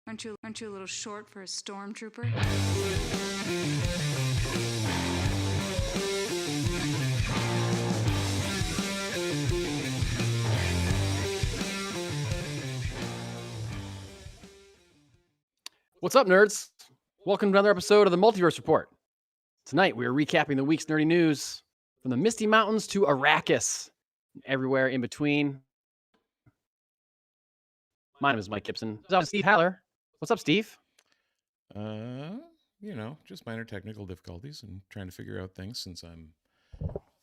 Aren't you a little short for a stormtrooper? What's up, nerds? Welcome to another episode of the Multiverse Report. Tonight, we are recapping the week's nerdy news from the Misty Mountains to Arrakis, and everywhere in between. My name is Mike Gibson. This is Steve Haller. What's up, Steve? Just minor technical difficulties and trying to figure out things since I'm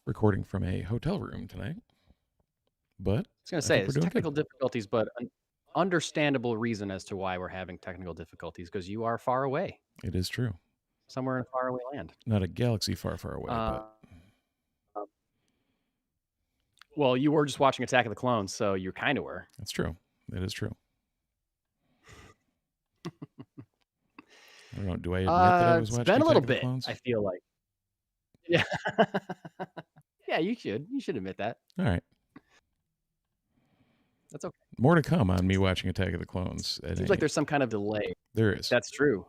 recording from a hotel room tonight. But I was going to say, it's technical difficulties, but an understandable reason as to why we're having technical difficulties, because you are far away. It is true. Somewhere in a faraway land. Not a galaxy far, far away, but... Well, you were just watching Attack of the Clones, so you kind of were. That's true. That is true. I don't know. Do I admit that I was watching It's been a little bit, Clones? I feel like. Yeah. Yeah, you should. You should admit that. All right. That's okay. More to come on me watching Attack of the Clones. Seems like there's some kind of delay. There is. That's true.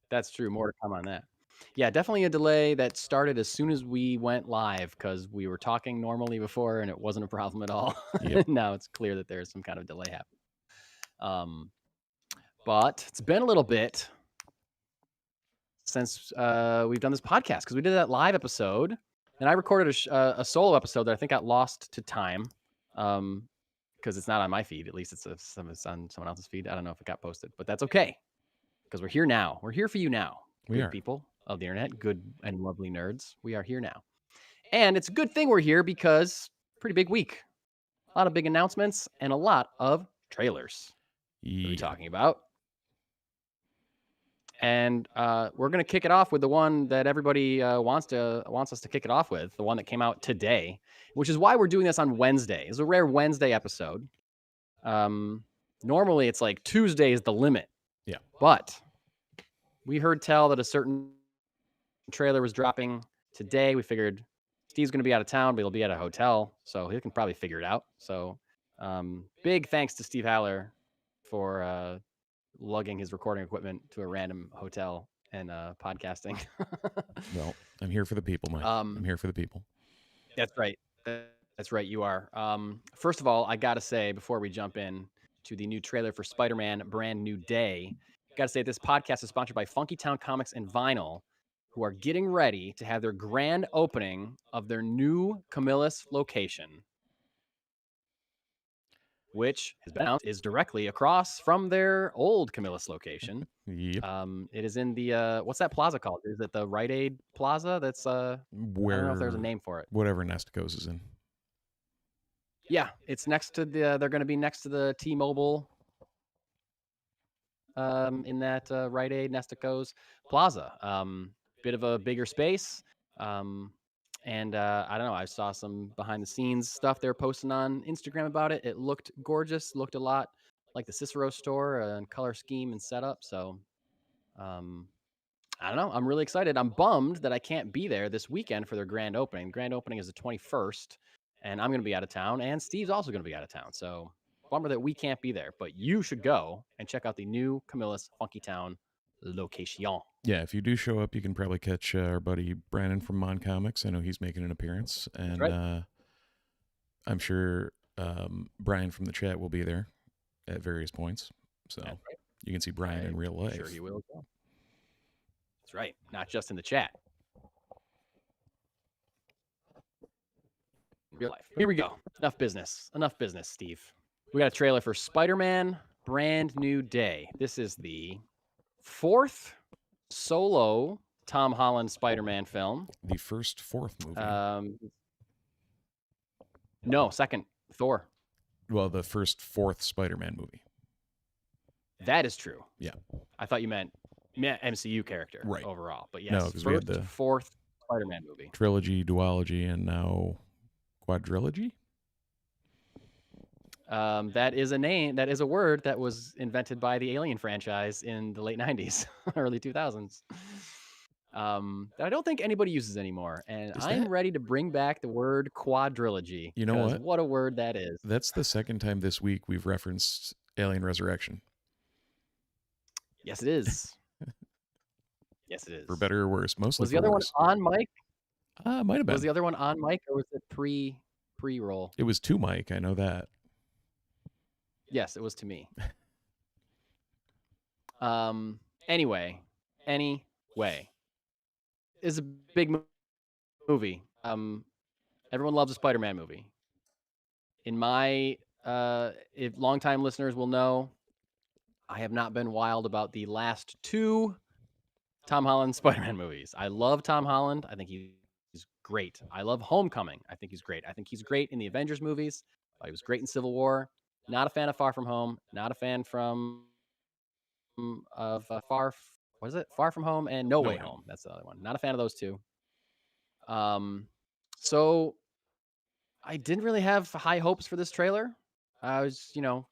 That's true. More to come on that. Yeah, definitely a delay that started as soon as we went live because we were talking normally before and it wasn't a problem at all. Yep. Now it's clear that there's some kind of delay happening. But it's been a little bit since we've done this podcast because we did that live episode and I recorded a solo episode that I think got lost to time because it's not on my feed. At least it's on someone else's feed. I don't know if it got posted, but that's okay because we're here now. We're here for you now. We are. People of the internet, good and lovely nerds. We are here now. And it's a good thing we're here because pretty big week. A lot of big announcements and a lot of trailers to be talking about. And we're going to kick it off with the one that everybody wants us to kick it off with, the one that came out today, which is why we're doing this on Wednesday. It's a rare Wednesday episode. Normally, it's like Tuesday is the limit. Yeah. But we heard tell that a certain trailer was dropping today. We figured Steve's going to be out of town, but he'll be at a hotel, so he can probably figure it out. So big thanks to Steve Haller for lugging his recording equipment to a random hotel and podcasting. Well, I'm here for the people, Mike. I'm here for the people. That's right. That's right. You are. First of all, I got to say, before we jump in to the new trailer for Spider-Man Brand New Day, got to say this podcast is sponsored by Funky Town Comics and Vinyl, who are getting ready to have their grand opening of their new Camillus location, which has been announced is directly across from their old Camillus location. Yep. It is in the what's that plaza called? Is it the Rite Aid Plaza? That's where I don't know if there's a name for it. Whatever Nestico's is in. Yeah, it's next to the. They're going to be next to the T-Mobile. In that Rite Aid Nestico's Plaza. Bit of a bigger space. And I don't know, I saw some behind the scenes stuff they're posting on Instagram about it. It looked gorgeous, looked a lot like the Cicero store and color scheme and setup. So I don't know. I'm really excited. I'm bummed that I can't be there this weekend for their grand opening. Grand opening is the 21st, and I'm going to be out of town, and Steve's also going to be out of town. So bummer that we can't be there, but you should go and check out the new Camillus Funky Town location. Yeah, if you do show up, you can probably catch our buddy Brandon from Mon Comics. I know he's making an appearance, and right. I'm sure Brian from the chat will be there at various points. So right. You can see Brian in real life. Sure, he will. That's right, not just in the chat. Real life. Here we go. Enough business, Steve. We got a trailer for Spider-Man Brand New Day. This is the fourth solo Tom Holland Spider-Man film. The fourth movie. No, second. Thor. Well, the fourth Spider-Man movie. That is true. Yeah. I thought you meant MCU character right. Overall. But yes, no, because we had the fourth Spider-Man movie. Trilogy, duology, and now quadrilogy? That is a name. That is a word that was invented by the Alien franchise in the late 90s, early 2000s. That I don't think anybody uses anymore. And I'm ready to bring back the word quadrilogy. You know what? What a word that is. That's the second time this week we've referenced Alien Resurrection. Yes, it is. Yes, it is. For better or worse. Mostly Was the for other worse. one on mic? Might have been. Was the other one on mic, or was it pre-roll? It was to Mike. I know that. Yes, it was to me. Anyway, it's a big movie. Everyone loves a Spider-Man movie. In my, if longtime listeners will know, I have not been wild about the last 2 Tom Holland Spider-Man movies. I love Tom Holland. I think he's great. I love Homecoming. I think he's great. I think he's great in the Avengers movies. He was great in Civil War. Not a fan of Far From Home. Not a fan of Far From Home and No Way Home. That's the other one. Not a fan of those 2. So I didn't really have high hopes for this trailer. I was,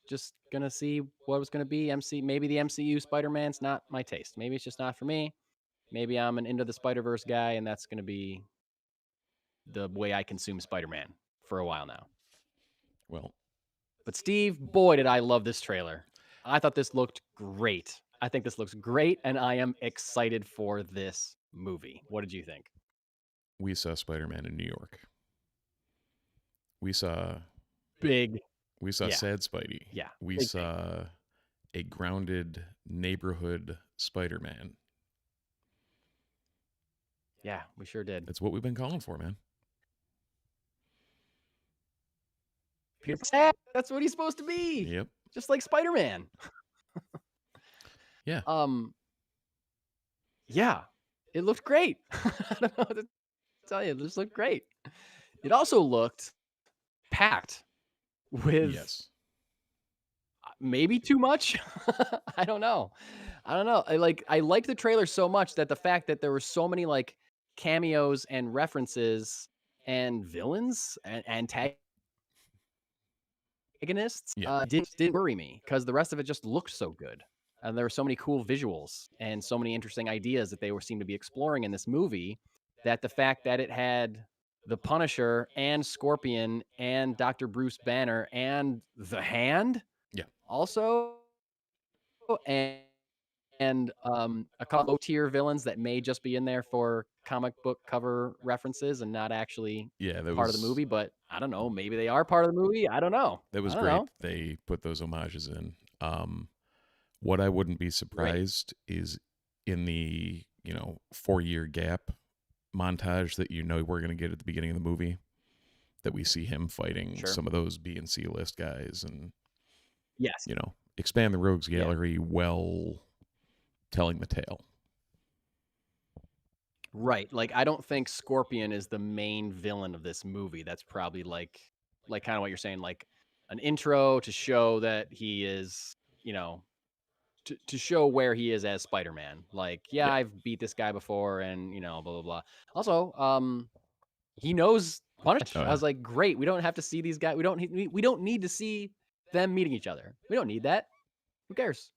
just gonna see what it was gonna be. Maybe the MCU Spider-Man's not my taste. Maybe it's just not for me. Maybe I'm an Into the Spider-Verse guy, and that's gonna be the way I consume Spider-Man for a while now. Well, but Steve, boy, did I love this trailer. I thought this looked great. I think this looks great, and I am excited for this movie. What did you think? We saw Spider-Man in New York. We saw big. We saw Sad Spidey. Yeah. We saw a grounded neighborhood Spider-Man. Yeah, we sure did. That's what we've been calling for, man. That's what he's supposed to be. Yep. Just like Spider-Man. Yeah. Yeah. It looked great. I don't know what to tell you. It just looked great. It also looked packed with maybe too much. I don't know. I like the trailer so much that the fact that there were so many like cameos and references and villains and antagonists didn't worry me, because the rest of it just looked so good. And there were so many cool visuals and so many interesting ideas that they seemed to be exploring in this movie, that the fact that it had the Punisher and Scorpion and Dr. Bruce Banner and the Hand, also, and a couple low-tier villains that may just be in there for comic book cover references and not actually part of the movie. But I don't know. Maybe they are part of the movie. I don't know. That was great. They put those homages in. What I wouldn't be surprised is in the 4-year gap montage that we're going to get at the beginning of the movie, that we see him fighting some of those B and C list guys, and expand the rogues gallery while telling the tale. Right. Like, I don't think Scorpion is the main villain of this movie. That's probably like kind of what you're saying, like an intro to show that he is, to show where he is as Spider-Man. Like, I've beat this guy before, and blah blah blah. Also, he knows Punisher. I was like, great. We don't have to see these guys. We don't need to see them meeting each other. We don't need that. Who cares?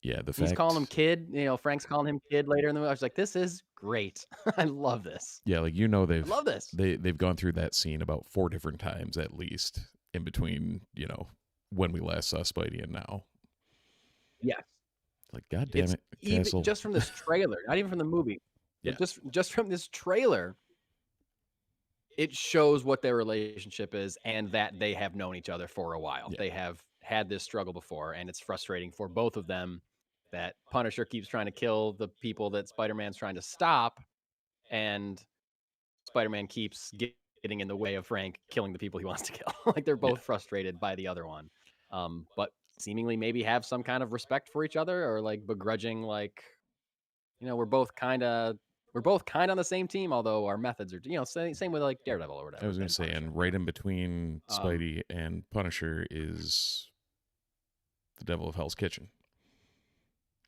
Yeah, he's calling him kid. Frank's calling him kid later in the movie. I was like, this is great. I love this. Yeah, like I love this. They've gone through that scene about 4 different times at least in between. When we last saw Spidey and now. Yes. Like, God damn it, even just from this trailer, not even from the movie. Yeah. Just from this trailer, it shows what their relationship is, and that they have known each other for a while. They have had this struggle before, and it's frustrating for both of them that Punisher keeps trying to kill the people that Spider-Man's trying to stop, and Spider-Man keeps getting in the way of Frank killing the people he wants to kill. Like, they're both frustrated by the other one. But seemingly maybe have some kind of respect for each other, or like begrudging, like, we're both kind of on the same team, although our methods are, same with like Daredevil or whatever. I was going to say, and right in between Spidey and Punisher is the Devil of Hell's Kitchen,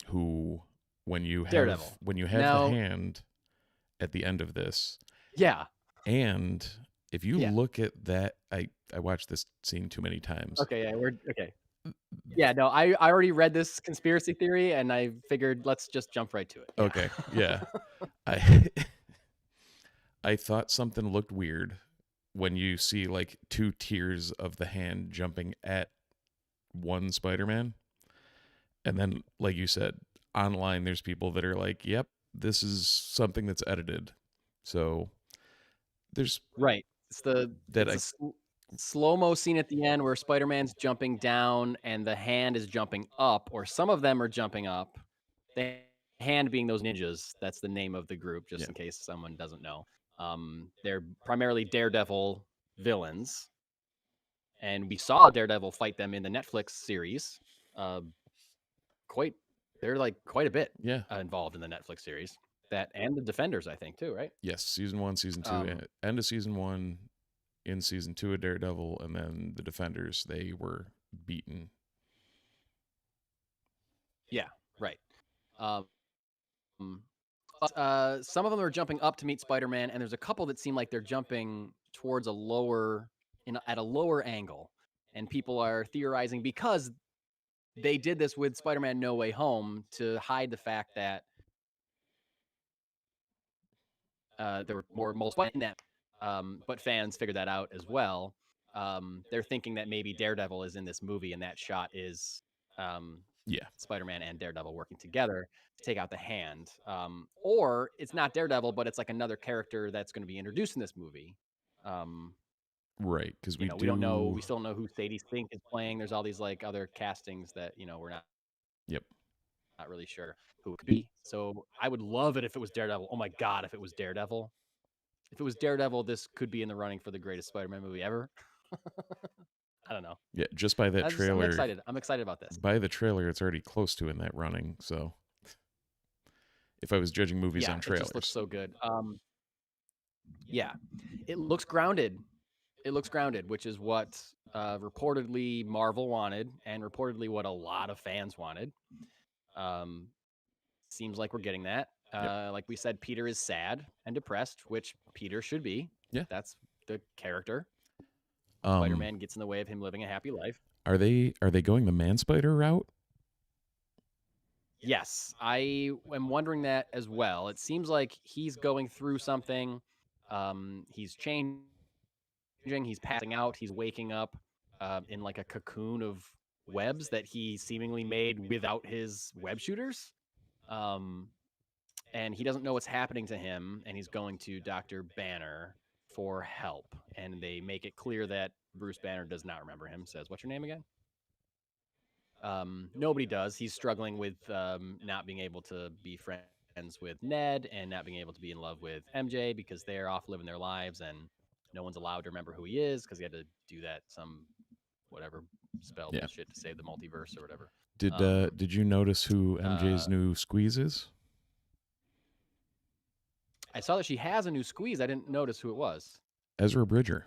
who, when you have the Hand at the end of this, and if you look at that, I watched this scene too many times. Yeah, no, I already read this conspiracy theory, and I figured let's just jump right to it. Okay, yeah. I thought something looked weird when you see like 2 tiers of the Hand jumping at one Spider-Man, And then, like you said, online, there's people that are like, yep, this is something that's edited. So there's Right. It's that. a slow-mo scene at the end where Spider-Man's jumping down and the hand is jumping up, or some of them are jumping up. The hand being those ninjas. That's the name of the group, just in case someone doesn't know. They're primarily Daredevil villains, and we saw Daredevil fight them in the Netflix series. They're like quite a bit involved in the Netflix series. That and the Defenders, I think, too, right? Yes, season 1, season 2, end of season 1, in season 2 of Daredevil, and then the Defenders, they were beaten. Yeah, right. Some of them are jumping up to meet Spider-Man, and there's a couple that seem like they're jumping towards at a lower angle, and people are theorizing because they did this with Spider-Man No Way Home to hide the fact that there were more multiple in that. But fans figured that out as well. They're thinking that maybe Daredevil is in this movie, and that shot is Spider-Man and Daredevil working together to take out the hand. Or it's not Daredevil, but it's like another character that's going to be introduced in this movie. Right, because we don't know. We still don't know who Sadie Sink is playing. There's all these like other castings that we're not really sure who it could be. So I would love it if it was Daredevil. Oh my god, if it was Daredevil. If it was Daredevil, this could be in the running for the greatest Spider-Man movie ever. I don't know. Yeah, just by that trailer. I'm excited about this. By the trailer, it's already close to in that running. So if I was judging movies on trailers. It just looks so good. Yeah, it looks grounded. It looks grounded, which is what reportedly Marvel wanted, and reportedly what a lot of fans wanted. Seems like we're getting that. Like we said, Peter is sad and depressed, which Peter should be. Yeah, that's the character. Spider-Man gets in the way of him living a happy life. Are they going the Man-Spider route? Yes, I am wondering that as well. It seems like he's going through something. He's changing. He's passing out. He's waking up in like a cocoon of webs that he seemingly made without his web shooters. And he doesn't know what's happening to him, and he's going to Dr. Banner for help. And they make it clear that Bruce Banner does not remember him. Says, "What's your name again?" Nobody does. He's struggling with not being able to be friends with Ned and not being able to be in love with MJ because they're off living their lives, and no one's allowed to remember who he is because he had to do that whatever spell bullshit to save the multiverse or whatever. Did you notice who MJ's new squeeze is? I saw that she has a new squeeze. I didn't notice who it was. Ezra Bridger.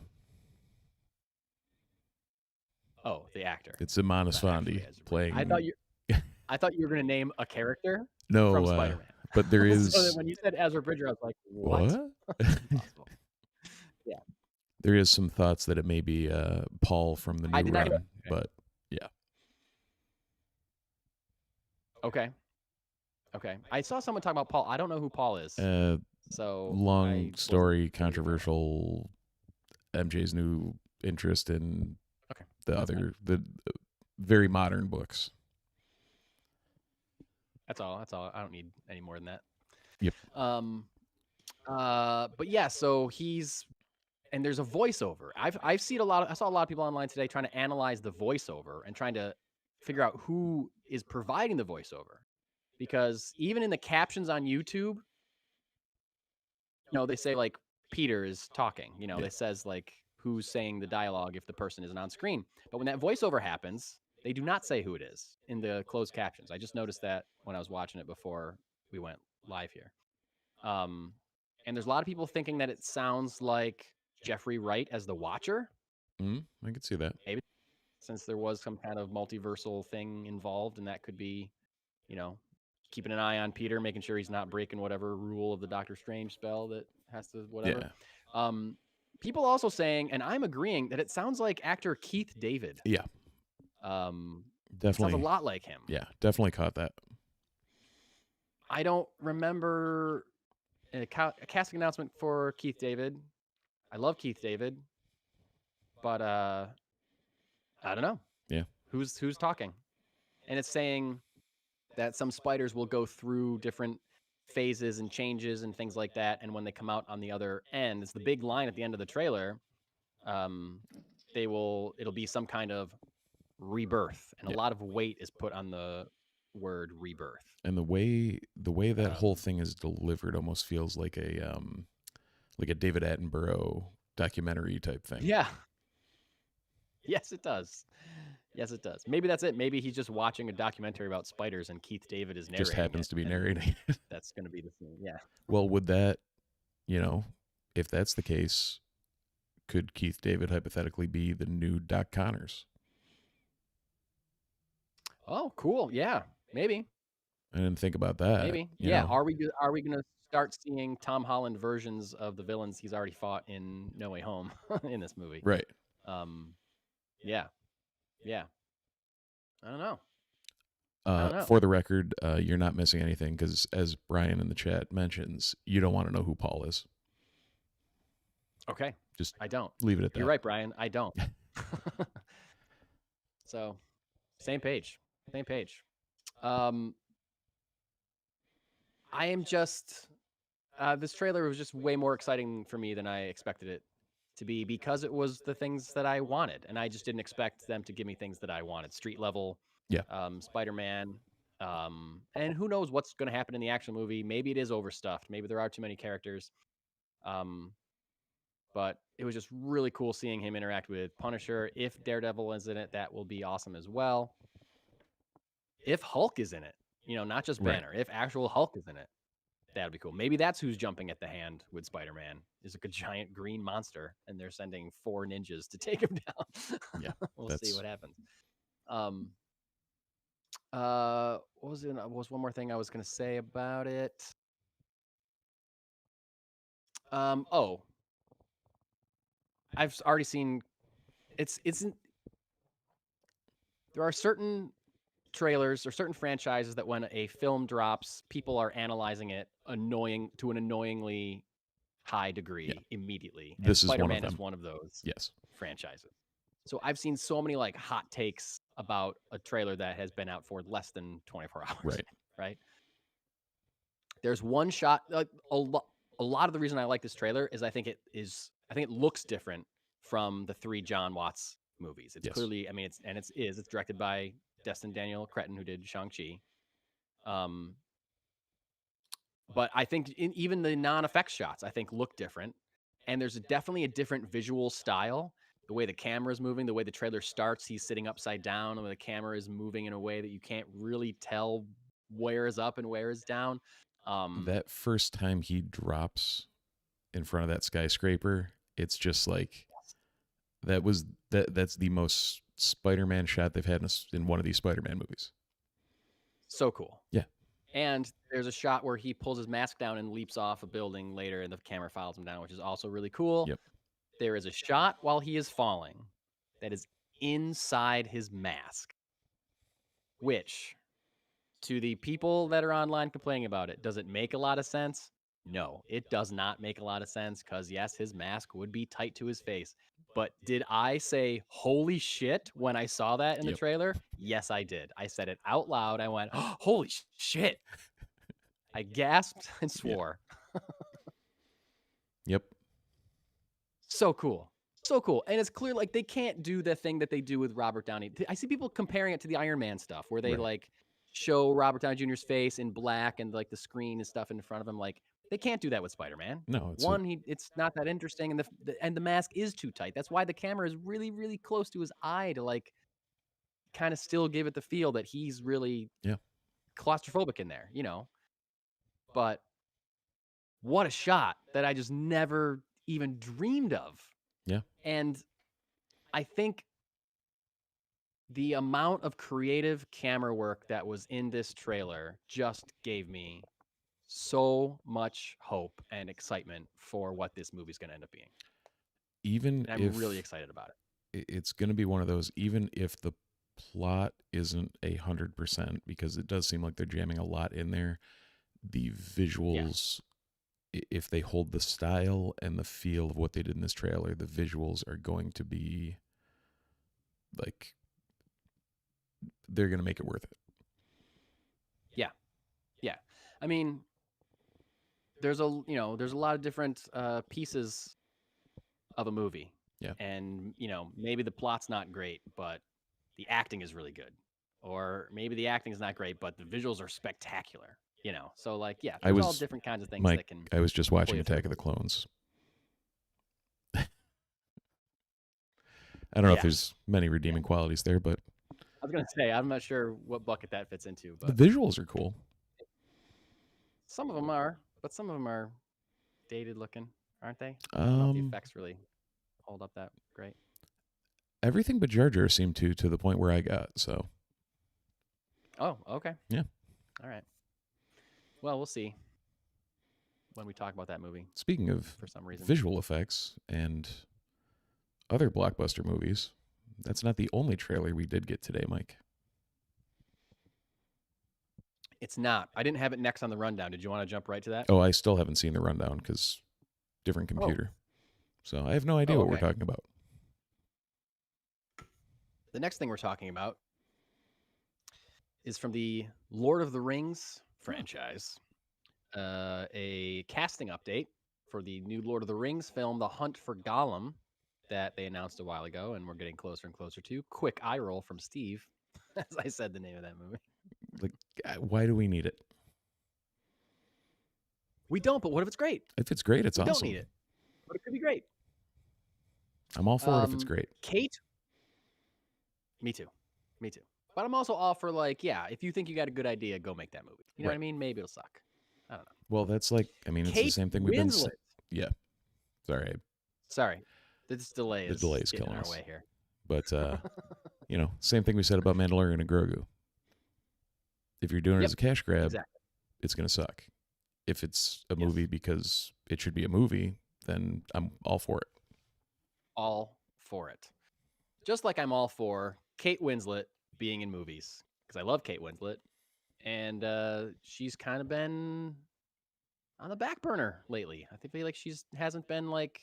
Oh, the actor. It's Iman Asfandi playing. I thought you were going to name a character no, from Spider-Man. But there is. So when you said Ezra Bridger, I was like, what? Yeah. There is some thoughts that it may be Paul from the new run, but yeah. Okay. I saw someone talk about Paul. I don't know who Paul is. So long story, controversial. MJ's new interest in the very modern books. That's all. I don't need any more than that. Yep. But yeah, so and there's a voiceover. I saw a lot of people online today trying to analyze the voiceover and trying to figure out who is providing the voiceover. Because even in the captions on YouTube, they say like Peter is talking, it says like who's saying the dialogue if the person isn't on screen. But when that voiceover happens, they do not say who it is in the closed captions. I just noticed that when I was watching it before we went live here. And there's a lot of people thinking that it sounds like Jeffrey Wright as the Watcher. I could see that. Maybe since there was some kind of multiversal thing involved, and that could be, keeping an eye on Peter, making sure he's not breaking whatever rule of the Doctor Strange spell that has to whatever. Yeah. People also saying, and I'm agreeing, that it sounds like actor Keith David. Yeah. Definitely. Sounds a lot like him. Yeah, definitely caught that. I don't remember a casting announcement for Keith David. I love Keith David, but I don't know. Yeah. Who's talking? And it's saying that some spiders will go through different phases and changes and things like that, and when they come out on the other end, it's the big line at the end of the trailer. It'll be some kind of rebirth, and a lot of weight is put on the word rebirth. And the way that whole thing is delivered almost feels like a David Attenborough documentary type thing. Yeah. Yes, it does. Yes, it does. Maybe that's it. Maybe he's just watching a documentary about spiders and Keith David is narrating. Just happens it, to be and narrating. That's going to be the thing. Yeah. Well, would that, if that's the case, could Keith David hypothetically be the new Doc Connors? Oh, cool. Yeah, maybe. I didn't think about that. Maybe. you Yeah. know. Are we going to start seeing Tom Holland versions of the villains he's already fought in No Way Home in this movie? Right. Yeah. Yeah. I don't know. For the record, you're not missing anything because, as Brian in the chat mentions, you don't want to know who Paul is. Okay. Just I don't. leave it at that. You're right, Brian. I don't. So, same page. Same page. I am just... this trailer was just way more exciting for me than I expected it to be because it was the things that I wanted, and I just didn't expect them to give me things that I wanted. Street level, Spider-Man, and who knows what's going to happen in the action movie. Maybe it is overstuffed. Maybe there are too many characters. But it was just really cool seeing him interact with Punisher. If Daredevil is in it, that will be awesome as well. If Hulk is in it, not just Banner, if actual Hulk is in it, that'd be cool. Maybe that's who's jumping at the hand with Spider-Man, is like a giant green monster, and they're sending 4 ninjas to take him down. Yeah, we'll see what happens. What was one more thing I was going to say about it? I've already seen. There are certain trailers or certain franchises that when a film drops, people are analyzing it to an annoyingly high degree immediately. And This is Spider-Man one of them. is one of those Yes. franchises. So I've seen so many like hot takes about a trailer that has been out for less than 24 hours. Right. Right. There's one shot. A lot of the reason I like this trailer is I think it looks different from the 3 John Watts movies. It's clearly, it's directed by Destin Daniel Cretton, who did Shang-Chi. But I think even the non-effects shots, I think, look different. And there's definitely a different visual style. The way the camera is moving, the way the trailer starts, he's sitting upside down, and the camera is moving in a way that you can't really tell where is up and where is down. That first time he drops in front of that skyscraper, it's just like that's the most Spider-Man shot they've had in one of these Spider-Man movies. So cool. Yeah. And there's a shot where he pulls his mask down and leaps off a building later, and the camera follows him down, which is also really cool. Yep. There is a shot while he is falling that is inside his mask, which, to the people that are online complaining about it, does it make a lot of sense? No, it does not make a lot of sense because, yes, his mask would be tight to his face. But did I say, holy shit, when I saw that in the trailer? Yes, I did. I said it out loud. I went, oh, holy shit. I gasped and swore. Yep. So cool. So cool. And it's clear, like, they can't do the thing that they do with Robert Downey. I see people comparing it to the Iron Man stuff where they, like, show Robert Downey Jr.'s face in black and, like, the screen and stuff in front of him. Like, they can't do that with Spider-Man. No, it's not that interesting, and the mask is too tight. That's why the camera is really, really close to his eye to, like, kind of still give it the feel that he's really claustrophobic in there, But what a shot that I just never even dreamed of. Yeah. And I think the amount of creative camera work that was in this trailer just gave me so much hope and excitement for what this movie's going to end up being. I'm really excited about it. It's going to be one of those, even if the plot isn't 100%, because it does seem like they're jamming a lot in there, the visuals, if they hold the style and the feel of what they did in this trailer, the visuals are going to be like, they're going to make it worth it. I mean, there's a lot of different pieces of a movie. Yeah. And maybe the plot's not great, but the acting is really good. Or maybe the acting is not great, but the visuals are spectacular. So like, yeah, there's all different kinds of things Mike, that can. I was just watching pull you through. Attack of the Clones. I don't know if there's many redeeming qualities there, but I was gonna say I'm not sure what bucket that fits into, but the visuals are cool. some of them are, but some of them are dated looking, aren't they? I don't know if the effects really hold up that great. Everything but Jar Jar seemed to the point where I got, so. Oh, okay. Yeah. All right. Well, we'll see when we talk about that movie. Speaking of for some reason visual effects and other blockbuster movies, that's not the only trailer we did get today, Mike. It's not. I didn't have it next on the rundown. Did you want to jump right to that? Oh, I still haven't seen the rundown because different computer. So I have no idea what we're talking about. The next thing we're talking about is from the Lord of the Rings franchise. A casting update for the new Lord of the Rings film, The Hunt for Gollum, that they announced a while ago, and we're getting closer and closer to. Quick eye roll from Steve, as I said the name of that movie. Like, why do we need it? We don't, but what if it's great? If it's great, it's awesome. We don't need it, but it could be great. I'm all for it if it's great. Kate? Me too. But I'm also all for, like, yeah, if you think you got a good idea, go make that movie. You know what I mean? Maybe it'll suck. I don't know. Well, that's like, I mean, it's the same thing we've been saying. Yeah. Sorry. This delay is killing our us. way here. But, same thing we said about Mandalorian and Grogu. If you're doing it as a cash grab, it's going to suck. If it's a movie because it should be a movie, then I'm all for it. All for it. Just like I'm all for Kate Winslet being in movies, because I love Kate Winslet, and she's kind of been on the back burner lately. I feel like hasn't been like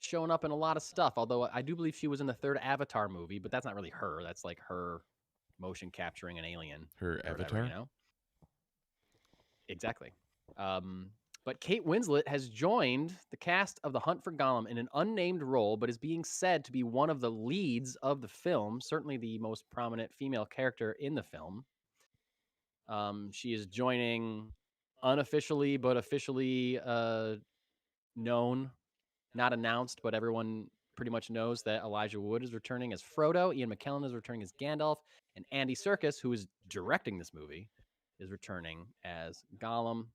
showing up in a lot of stuff, although I do believe she was in the third Avatar movie, but that's not really her. That's like her motion capturing an alien. Her avatar? Whatever, Exactly. But Kate Winslet has joined the cast of The Hunt for Gollum in an unnamed role, but is being said to be one of the leads of the film, certainly the most prominent female character in the film. She is joining unofficially, but officially known, not announced, but everyone pretty much knows that Elijah Wood is returning as Frodo, Ian McKellen is returning as Gandalf, and Andy Serkis, who is directing this movie, is returning as Gollum.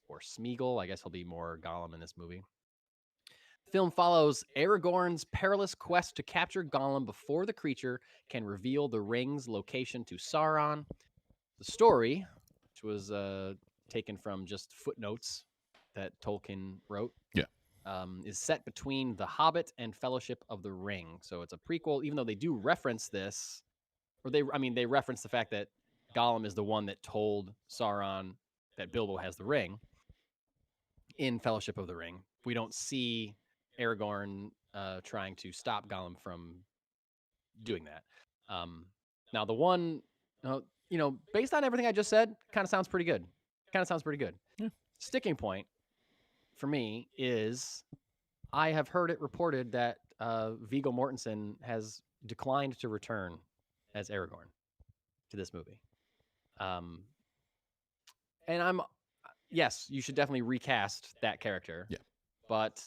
Or Smeagol. I guess he'll be more Gollum in this movie. The film follows Aragorn's perilous quest to capture Gollum before the creature can reveal the ring's location to Sauron. The story, which was taken from just footnotes that Tolkien wrote, is set between The Hobbit and Fellowship of the Ring. So it's a prequel, even though they do reference this, or they reference the fact that Gollum is the one that told Sauron that Bilbo has the ring. In Fellowship of the Ring, we don't see Aragorn trying to stop Gollum from doing that. Now, the one, based on everything I just said, kind of sounds pretty good. Yeah. Sticking point for me is I have heard it reported that Viggo Mortensen has declined to return as Aragorn to this movie. And yes, you should definitely recast that character. Yeah. But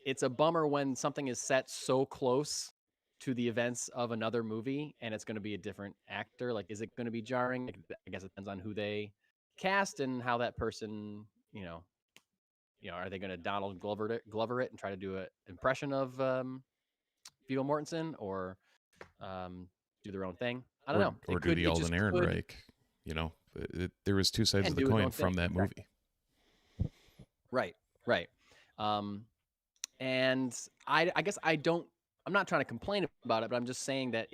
it's a bummer when something is set so close to the events of another movie and it's going to be a different actor. Like, is it going to be jarring? I guess it depends on who they cast and how that person, are they going to Donald Glover it and try to do an impression of Viggo Mortensen or do their own thing? I don't know. Or do the Alden Ehrenreich. There was two sides of the coin from that movie. Right. And I guess I'm not trying to complain about it, but I'm just saying that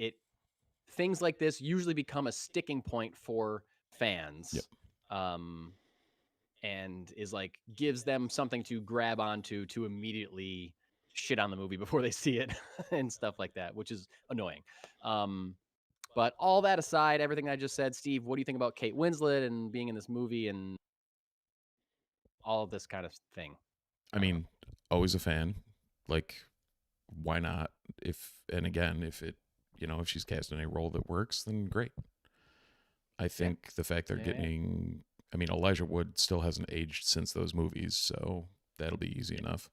things like this usually become a sticking point for fans. Yep. And is like, gives them something to grab onto to immediately shit on the movie before they see it and stuff like that, which is annoying. But all that aside, everything I just said, Steve, what do you think about Kate Winslet and being in this movie and all of this kind of thing. I mean, always a fan. Like, why not? If she's cast in a role that works, then great. I think the fact they're getting, I mean, Elijah Wood still hasn't aged since those movies, so that'll be easy enough.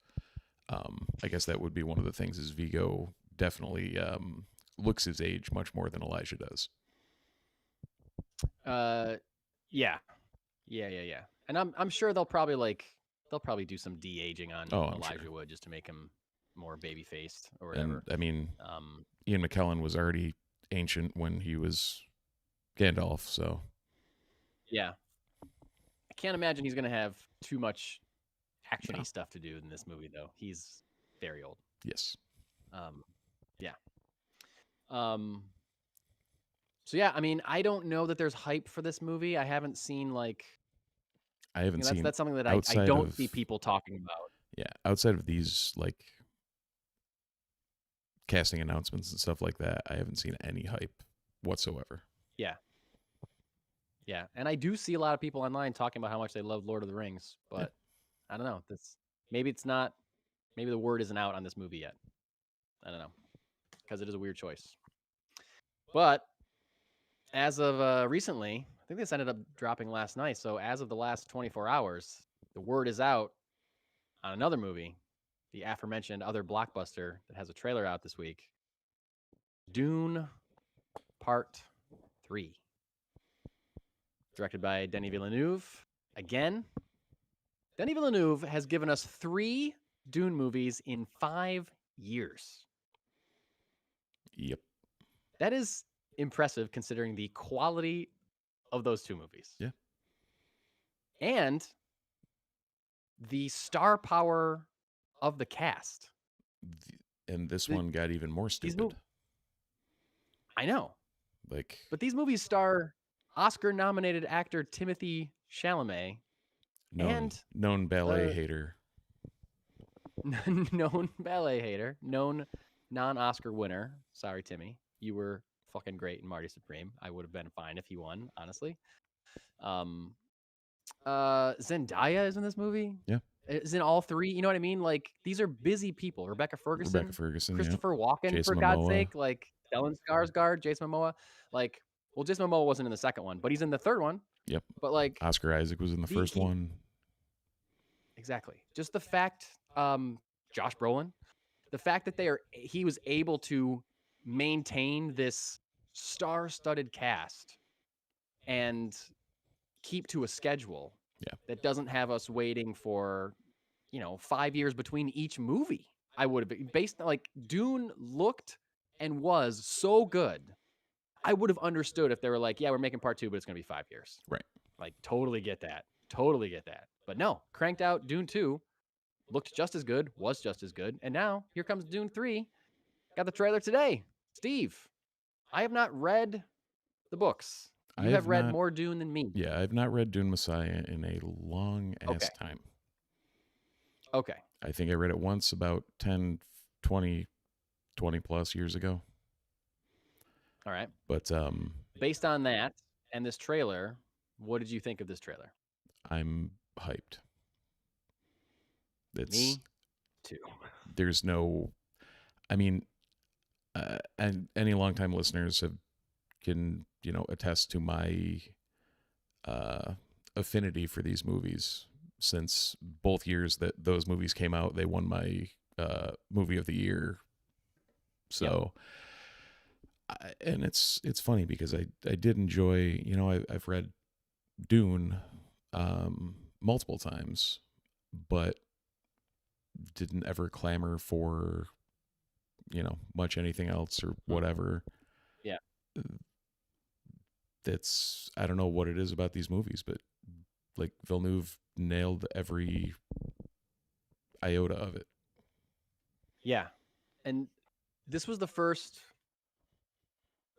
I guess that would be one of the things is Vigo definitely looks his age much more than Elijah does. Yeah. And I'm sure they'll probably do some de-aging on Elijah Wood just to make him more baby-faced or whatever. And I mean, Ian McKellen was already ancient when he was Gandalf, so yeah. I can't imagine he's gonna have too much action-y stuff to do in this movie, though. He's very old. Yes. Yeah. So yeah, I mean, I don't know that there's hype for this movie. I haven't seen seen that's something that I don't see people talking about. Yeah, outside of these like casting announcements and stuff like that, I haven't seen any hype whatsoever. Yeah. Yeah, and I do see a lot of people online talking about how much they love Lord of the Rings, but I don't know. Maybe the word isn't out on this movie yet. I don't know, because it is a weird choice. But as of recently, I think this ended up dropping last night. So as of the last 24 hours, the word is out on another movie, the aforementioned other blockbuster that has a trailer out this week, Dune Part 3. Directed by Denis Villeneuve. Again, Denis Villeneuve has given us 3 Dune movies in 5 years. Yep. That is impressive considering the quality of those 2 movies. Yeah. And the star power of the cast. And this one got even more stupid. I know. But these movies star Oscar-nominated actor Timothée Chalamet, known ballet hater, known ballet hater, known non-Oscar winner. Sorry, Timmy, you were fucking great in Marty Supreme. I would have been fine if he won, honestly. Zendaya is in this movie. Yeah, is in all 3. You know what I mean? Like, these are busy people. Rebecca Ferguson, Christopher Walken, Jason for God's sake, like Stellan Skarsgård, Jason Momoa, like. Well, Jason Momoa wasn't in the second one, but he's in the third one. Yep. But like Oscar Isaac was in the first one. Exactly. Just the fact, Josh Brolin, the fact that he was able to maintain this star-studded cast and keep to a schedule that doesn't have us waiting for, 5 years between each movie. I would have been based like Dune looked and was so good. I would have understood if they were like, yeah, we're making part 2, but it's going to be 5 years. Right. Like, totally get that. But no, cranked out Dune 2, looked just as good, was just as good. And now, here comes Dune 3. Got the trailer today. Steve, I have not read the books. You have read more Dune than me. Yeah, I've not read Dune Messiah in a long-ass time. Okay. I think I read it once about 10, 20 plus years ago. All right. But based on that and this trailer, what did you think of this trailer? I'm hyped. Me too. There's no, I mean, and any longtime listeners can attest to my affinity for these movies. Since both years that those movies came out, they won my movie of the year. So. Yep. And it's funny because I did enjoy, I've read Dune multiple times, but didn't ever clamor for, much anything else or whatever. Yeah. I don't know what it is about these movies, but like Villeneuve nailed every iota of it. Yeah. And this was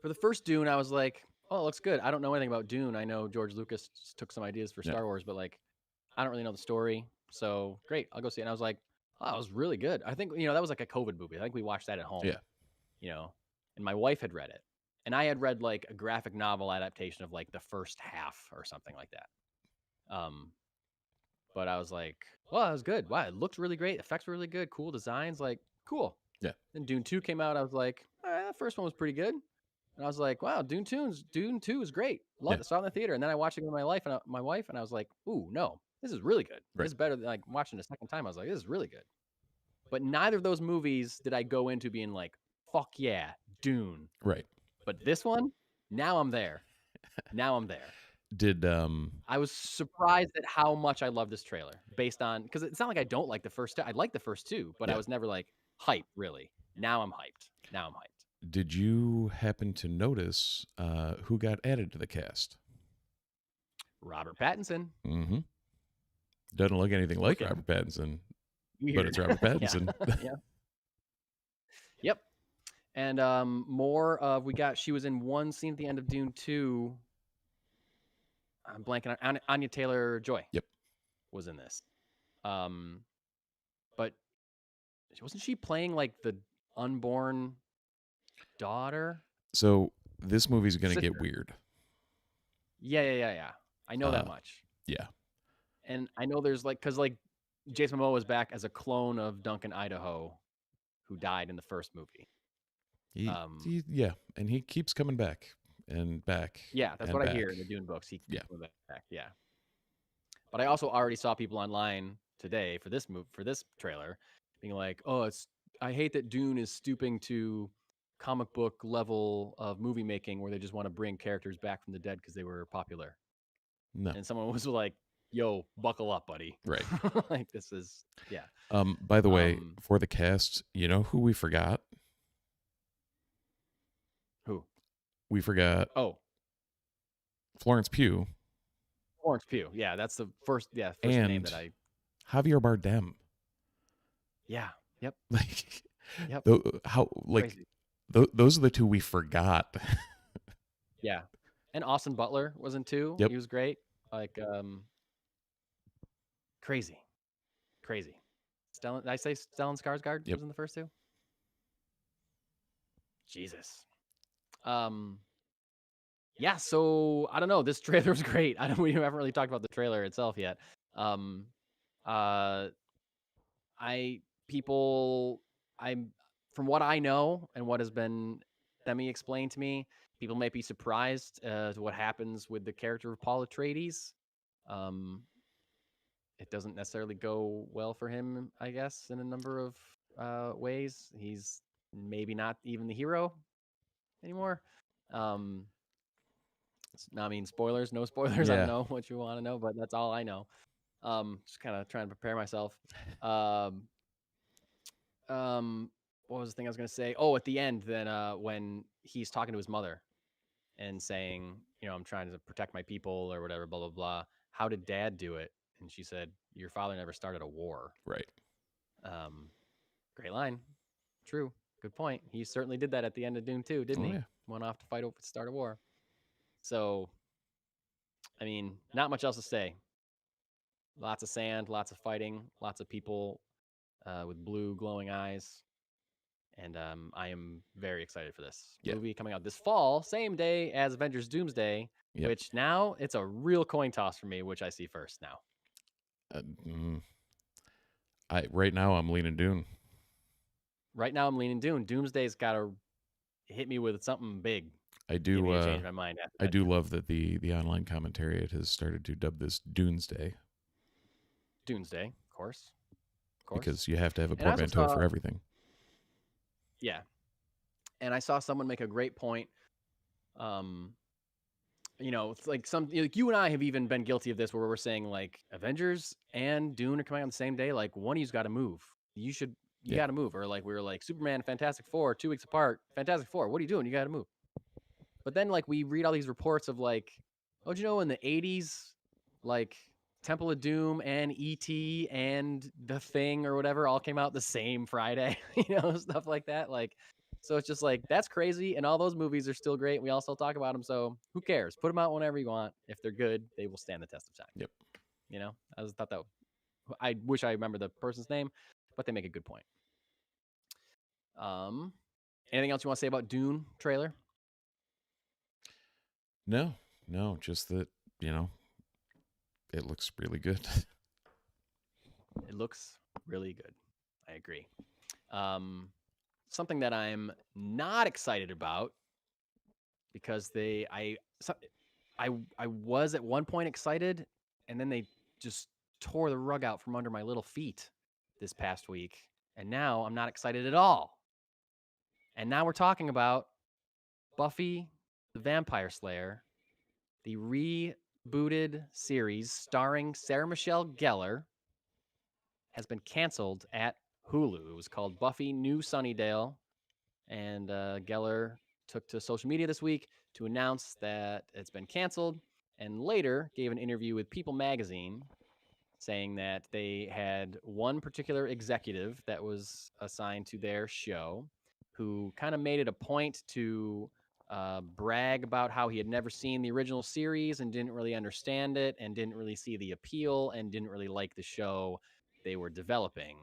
for the first Dune, I was like, oh, it looks good. I don't know anything about Dune. I know George Lucas took some ideas for Star Wars, but like, I don't really know the story. So great, I'll go see it. And I was like, oh, it was really good. I think, that was like a COVID movie. I think we watched that at home. Yeah. And my wife had read it. And I had read like a graphic novel adaptation of like the first half or something like that. but I was like, well, that was good. Wow, it looked really great. Effects were really good. Cool designs. Like, cool. Yeah. Then Dune 2 came out. I was like, all right, that first one was pretty good. And I was like, wow, Dune 2 is great. Love it. Saw it in the theater. And then I watched it with my wife, and I was like, ooh, no, this is really good. Right. This is better than like watching it a second time. I was like, this is really good. But neither of those movies did I go into being like, fuck yeah, Dune. Right. But this one, now I'm there. Now I'm there. Did I was surprised at how much I love this trailer based on, because it's not like I don't like the first two. I like the first two, but I was never like hyped really. Now I'm hyped. Did you happen to notice who got added to the cast? Robert Pattinson. Mm-hmm. Doesn't look anything like Robert Pattinson, but it's Robert Pattinson. Yeah. Yep. And she was in one scene at the end of Dune 2. I'm blanking on Anya Taylor-Joy. Yep. Was in this. But wasn't she playing like the unborn daughter? So this movie's going to get weird. Yeah. I know that much. Yeah. And I know there's like, because like Jason Momoa was back as a clone of Duncan Idaho, who died in the first movie. Yeah, and he keeps coming back and back. Yeah, that's what I hear in the Dune books. He keeps coming back. Yeah. But I also already saw people online today for this trailer being like, "Oh, I hate that Dune is stooping to comic book level of movie making where they just want to bring characters back from the dead because they were popular." No. And someone was like, "Yo, buckle up, buddy." Right. Like this is By the way, for the cast, you know who we forgot? Who? We forgot. Oh, Florence Pugh. Florence Pugh. Yeah, that's the first name that I. Javier Bardem. Yeah. Yep. Like, yep. Those are the two we forgot. Yeah, and Austin Butler was in 2. Yep. He was great. Like, crazy. Did I say Stellan Skarsgård was in the first 2? Jesus. Yeah, so I don't know. This trailer was great. We haven't really talked about the trailer itself yet. I'm from what I know and what has been semi-explained to me, people might be surprised to what happens with the character of Paul Atreides. It doesn't necessarily go well for him, I guess, in a number of ways. He's maybe not even the hero anymore. Spoilers, no spoilers. Yeah. I don't know what you want to know, but that's all I know. Just kind of trying to prepare myself. What was the thing I was going to say? Oh, at the end, then when he's talking to his mother and saying, I'm trying to protect my people or whatever, blah, blah, blah. How did Dad do it? And she said, your father never started a war. Right. Great line. True. Good point. He certainly did that at the end of Dune 2, didn't he? Yeah. Went off to start a war. So, not much else to say. Lots of sand, lots of fighting, lots of people with blue glowing eyes. And I am very excited for this movie coming out this fall, same day as Avengers Doomsday, which now it's a real coin toss for me, which I see first now. Right now I'm leaning Dune. Doomsday's got to hit me with something big. I do change my mind. I do love that the online commentariat has started to dub this Doomsday. Doomsday, of course. Because you have to have a portmanteau for everything. Yeah. And I saw someone make a great point. It's like you and I have even been guilty of this where we're saying like Avengers and Dune are coming out on the same day. Like one of you's got to move. You got to move. Or like we were like Superman, Fantastic Four, 2 weeks apart. Fantastic Four, what are you doing? You got to move. But then like we read all these reports of like, oh, do you know in the 80s, like Temple of Doom and E.T. and The Thing or whatever all came out the same Friday, stuff like that. Like, so it's just like, that's crazy. And all those movies are still great. We all still talk about them. So who cares? Put them out whenever you want. If they're good, they will stand the test of time. Yep. I just thought I wish I remember the person's name, but they make a good point. Anything else you want to say about Dune trailer? No, just that, it looks really good. It looks really good. I agree. Something that I'm not excited about because I was at one point excited, and then they just tore the rug out from under my little feet this past week, and now I'm not excited at all. And now we're talking about Buffy the Vampire Slayer, the rebooted series starring Sarah Michelle Gellar, has been canceled at Hulu. It was called Buffy New Sunnydale, and Gellar took to social media this week to announce that it's been canceled, and later gave an interview with People magazine saying that they had one particular executive that was assigned to their show who kind of made it a point to brag about how he had never seen the original series and didn't really understand it and didn't really see the appeal and didn't really like the show they were developing.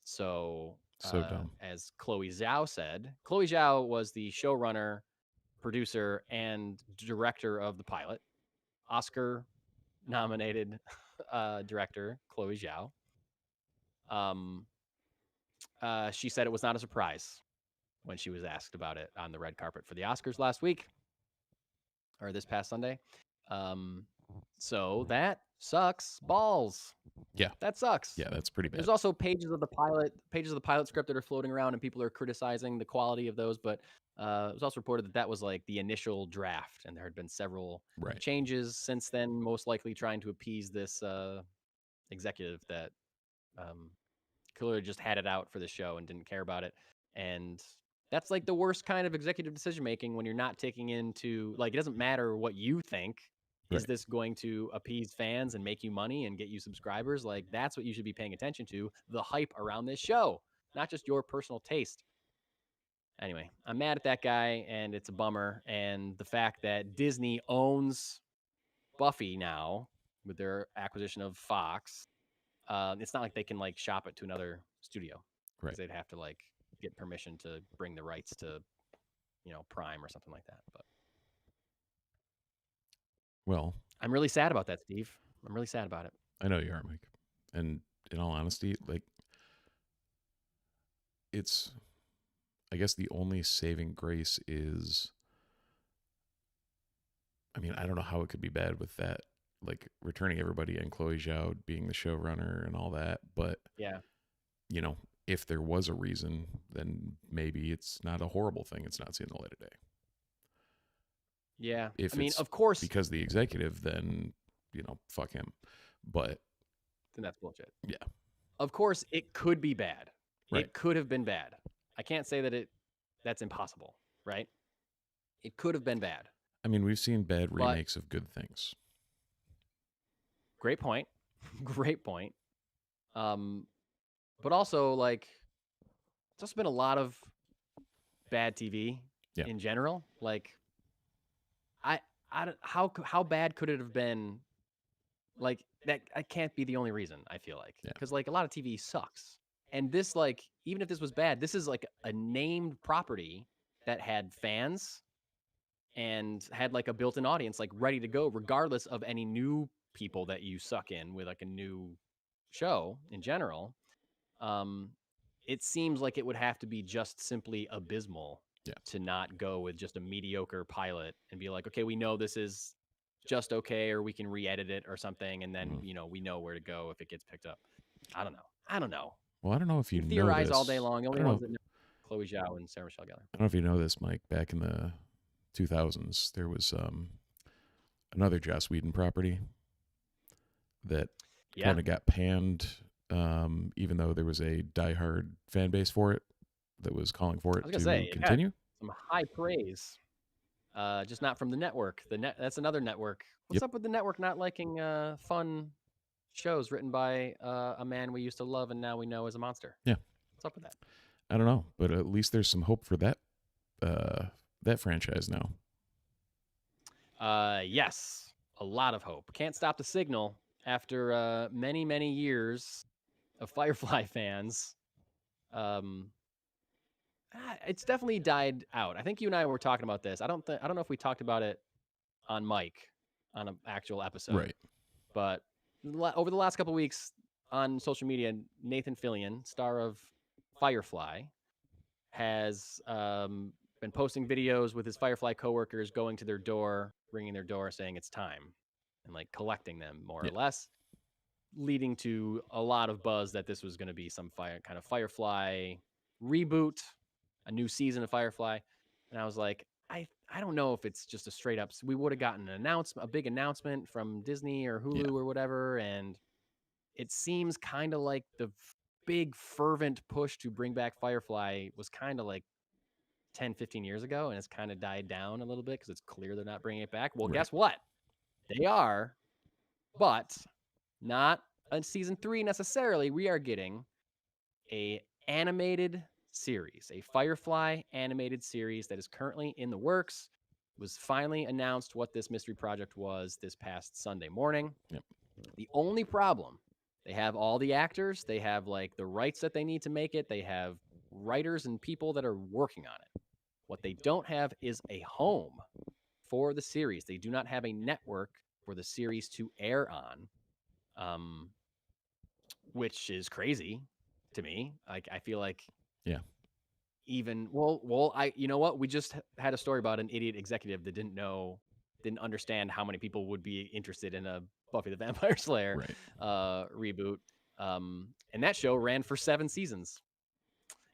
So dumb. As Chloe Zhao said, Chloe Zhao was the showrunner, producer, and director of the pilot. Oscar nominated director Chloe Zhao. She said it was not a surprise when she was asked about it on the red carpet for the Oscars last week, or this past Sunday. So that sucks balls. Yeah. That sucks. Yeah, that's pretty bad. There's also pages of the pilot script that are floating around, and people are criticizing the quality of those. But it was also reported that that was like the initial draft, and there had been several changes since then, most likely trying to appease this executive that clearly just had it out for the show and didn't care about it. And that's like the worst kind of executive decision making when you're not taking into, like, it doesn't matter what you think. Is this going to appease fans and make you money and get you subscribers? Like, that's what you should be paying attention to, the hype around this show, not just your personal taste. Anyway, I'm mad at that guy, and it's a bummer. And the fact that Disney owns Buffy now with their acquisition of Fox, it's not like they can like shop it to another studio. Because they'd have to like get permission to bring the rights to, Prime or something like that. But well, I'm really sad about that, Steve. I'm really sad about it. I know you are, Mike. And in all honesty, like, it's, I guess the only saving grace is, I mean, I don't know how it could be bad with that, like returning everybody and Chloe Zhao being the showrunner and all that. But yeah, if there was a reason, then maybe it's not a horrible thing. It's not seeing the light of day. Yeah. If of course, because the executive, then, fuck him. But then that's bullshit. Yeah. Of course, it could be bad. Right. It could have been bad. I can't say that that's impossible, right? It could have been bad. I mean, we've seen bad remakes of good things. Great point. Great point. But also, like, it's also been a lot of bad TV in general. Like, how bad could it have been? Like, that can't be the only reason, I feel like. Because, like, a lot of TV sucks. And this, like, even if this was bad, this is, like, a named property that had fans and had, like, a built-in audience, like, ready to go, regardless of any new people that you suck in with, like, a new show in general. It seems like it would have to be just simply abysmal to not go with just a mediocre pilot and be like, okay, we know this is just okay, or we can re-edit it or something, and then we know where to go if it gets picked up. I don't know. Well, I don't know if you theorize know this. all day long. The only ones that know Chloe Zhao and Sarah Michelle Gellar. I don't know if you know this, Mike. Back in the 2000s, there was another Joss Whedon property that kind of got panned, even though there was a diehard fan base for it that was calling for it to continue. Some high praise, just not from the network. That's another network. What's up with the network not liking fun shows written by a man we used to love and now we know is a monster? Yeah. What's up with that? I don't know, but at least there's some hope for that franchise now. Yes, a lot of hope. Can't stop the signal after many, many years of Firefly fans. It's definitely died out. I think you and I were talking about this. I don't know if we talked about it on mic on an actual episode. Right. But over the last couple of weeks, on social media, Nathan Fillion, star of Firefly, has been posting videos with his Firefly coworkers going to their door, ringing their door, saying it's time, and like collecting them more or less, leading to a lot of buzz that this was going to be some kind of Firefly reboot, a new season of Firefly. And I was like, I don't know if it's just a straight up. We would have gotten a big announcement from Disney or Hulu or whatever, and it seems kind of like the big fervent push to bring back Firefly was kind of like 10, 15 years ago, and it's kind of died down a little bit because it's clear they're not bringing it back. Well, guess what? They are, but not in season 3 necessarily. We are getting a animated series, a Firefly animated series that is currently in the works. It was finally announced what this mystery project was this past Sunday morning. The only problem, they have all the actors, they have like the rights that they need to make it, they have writers and people that are working on it. What they don't have is a home for the series. They do not have a network for the series to air on, which is crazy to me. Like, I feel like, even you know what? We just had a story about an idiot executive that didn't understand how many people would be interested in a Buffy the Vampire Slayer reboot. And that show ran for 7 seasons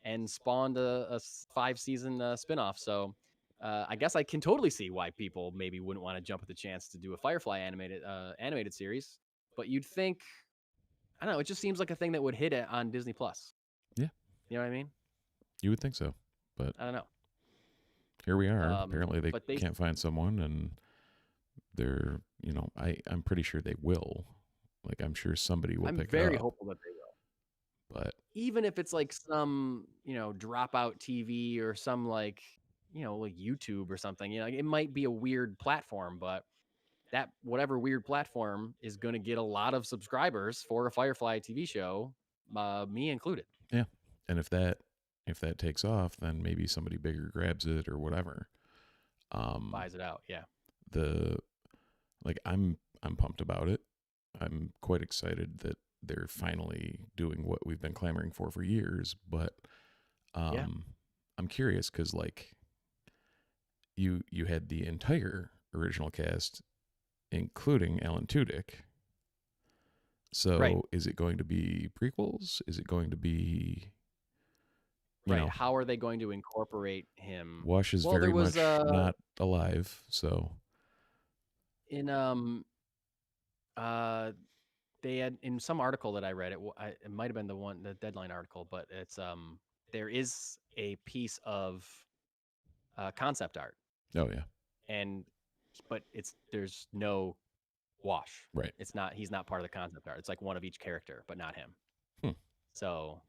and spawned a 5-season spinoff. So I guess I can totally see why people maybe wouldn't want to jump at the chance to do a Firefly animated series. But you'd think, I don't know, it just seems like a thing that would hit it on Disney Plus. Yeah. You know what I mean? You would think so, but I don't know. Here we are. Apparently they can't find someone, and they're, I'm pretty sure they will. Like, I'm sure somebody will pick it up. I'm very hopeful that they will. But even if it's like some, dropout TV or some like YouTube or something, it might be a weird platform, but that whatever weird platform is going to get a lot of subscribers for a Firefly TV show, me included. Yeah. And if that takes off, then maybe somebody bigger grabs it or whatever. Buys it out. Yeah. I'm pumped about it. I'm quite excited that they're finally doing what we've been clamoring for years. But I'm curious because you had the entire original cast, including Alan Tudyk. So is it going to be prequels? Is it going to be how are they going to incorporate him? Wash is very much not alive, so in they had, in some article that I read, it might have been the Deadline article, but it's there is a piece of concept art. Oh yeah. But there's no Wash. Right. He's not part of the concept art. It's like one of each character, but not him. So